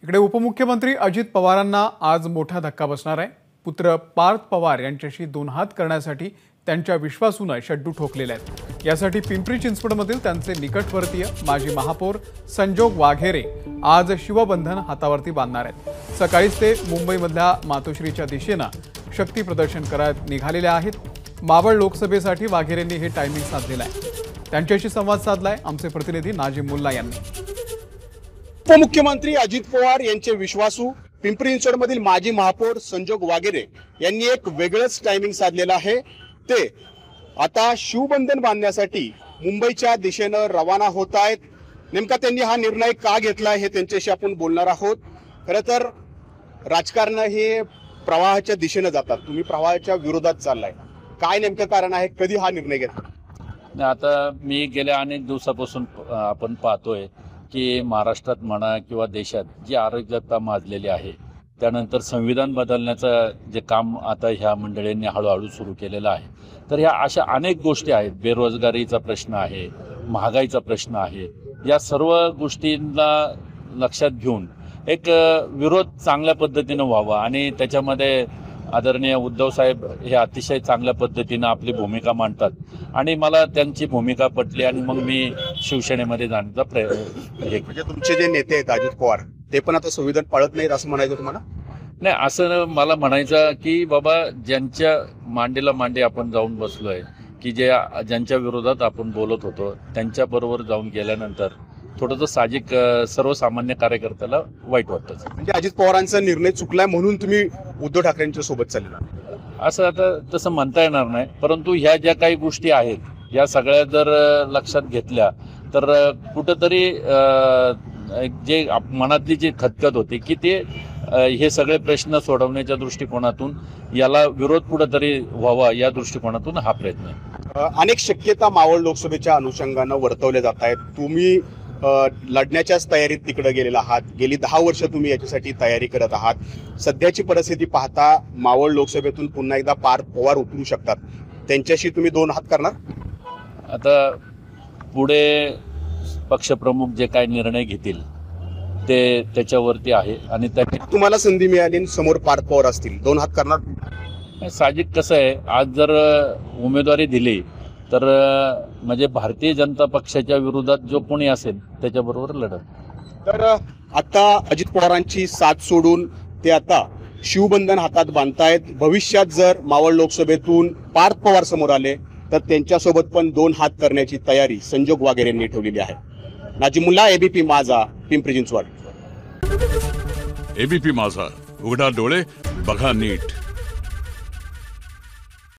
इकडे उपमुख्यमंत्री अजित पवारांना आज मोठा धक्का बसणार आहे। पुत्र पार्थ पवार यांच्याशी दोन हात करण्यासाठी त्यांच्या विश्वासूने शड्डू ठोकलेले आहेत। यासाठी पिंपरी चिंचवडमधील त्यांचे निकटवर्तीय माजी महापौर संजोग वाघेरे आज शिवबंधन हातावरती बांधणार आहेत। सकाळीच ते मुंबईमधल्या मातोश्रीच्या दिशेने शक्ती प्रदर्शन करत निघालेले आहेत। मावळ लोकसभेसाठी वाघेरेंनी हे टायमिंग साधलेलं आहे। त्यांच्याशी संवाद साधलाय आमचे प्रतिनिधी नाजिम मुल्ला यांनी। उपमुख्यमंत्री अजित पवार यांचे विश्वासू पिंपरी चिंचवडमधील माजी महापौर संजोग वाघेरे यांनी एक वेगळंच टायमिंग साधलेलं आहे। ते आता शिवबंधन बांधण्यासाठी मुंबईच्या दिशेने रवाना होत आहेत। नेमका त्यांनी हा निर्णय का घेतला हे त्यांच्याशी आपण बोलणार आहोत। खरं तर राजकारण हे प्रवाहाच्या दिशेने जातात, तुम्ही प्रवाहाच्या विरोधात चाललाय, काय नेमकं कारण आहे, कधी हा निर्णय घेतला? आता मी गेल्या अनेक दिवसापासून आपण पाहतोय की महाराष्ट्रात म्हणा किंवा देशात जी अराजकता माजलेली आहे, त्यानंतर संविधान बदलण्याचं जे काम आता ह्या मंडळींनी हळूहळू सुरू केलेलं आहे। तर ह्या अशा अनेक गोष्टी आहेत, बेरोजगारीचा प्रश्न आहे, महागाईचा प्रश्न आहे, या सर्व गोष्टींना लक्षात घेऊन एक विरोध चांगल्या पद्धतीनं व्हावा आणि त्याच्यामध्ये आदरणीय उद्धव साहेब हे अतिशय चांगल्या पद्धतीनं आपली भूमिका मांडतात आणि मला त्यांची भूमिका पटली आणि मग मी शिवसेनेमध्ये जाण्याचा प्रयत्न। म्हणजे तुमचे जे नेते आहेत अजित पवार ते पण आता संविधान पाळत नाहीत असं म्हणायचं तुम्हाला? नाही, असं मला म्हणायचं की बाबा ज्यांच्या मांडीला मांडी आपण जाऊन बसलोय की ज्यांच्या विरोधात आपण बोलत होतो त्यांच्याबरोबर जाऊन गेल्यानंतर थोडंसं साहजिक सर्वसामान्य कार्यकर्त्याला वाईट वाटतं। म्हणजे अजित पवारांचा निर्णय चुकलाय म्हणून तुम्ही उद्धव ठाकरेंच्या सोबत चाललेला असं आता तसं म्हणता येणार नाही, परंतु ह्या ज्या काही गोष्टी आहेत या सगळ्या जर लक्षात घेतल्या तर कुठंतरी जे मनातली जी खतखत होती की ते हे सगळे प्रश्न सोडवण्याच्या दृष्टिकोनातून याला विरोध कुठंतरी व्हावा या दृष्टिकोनातून हा प्रयत्न आहे। अनेक शक्यता मावळ लोकसभेच्या अनुषंगानं वर्तवल्या जात आहेत। तुम्ही लढण्याच्याच तयारीत तिकडे गेलेला आहात, गेली 10 वर्ष तुम्ही याच्यासाठी तयारी करत आहात। सध्याची परिस्थिती पाहता मावळ लोकसभेतून पुन्हा एकदा पार्थ पवार उतरू शकतात, त्यांच्याशी तुम्ही दोन हात करणार? आता पुढे पक्षप्रमुख जे काही निर्णय घेतील ते त्याच्यावरती आहे आणि तुम्हाला संधी मिळाली समोर पार्थ पवार असतील, दोन हात करणार? साहजिक कसं आहे, आज जर उमेदवारी दिली तर म्हणजे भारतीय जनता पक्षाच्या विरोधात जो कोणी असेल त्याच्याबरोबर लढत। तर आता अजित पवारांची साथ सोडून ते आता शिवबंधन हातात बांधतायत। भविष्यात जर मावळ लोकसभेतून पार्थ पवार समोर आले तर त्यांच्यासोबत पण दोन हात करण्याची तयारी संजोग वाघेरे यांनी ठेवलेली आहे। नाजिम मुल्ला, एबीपी माझा, पिंपरी चिंचवड। एबीपी माझा, उघडा डोळे बघा नीट।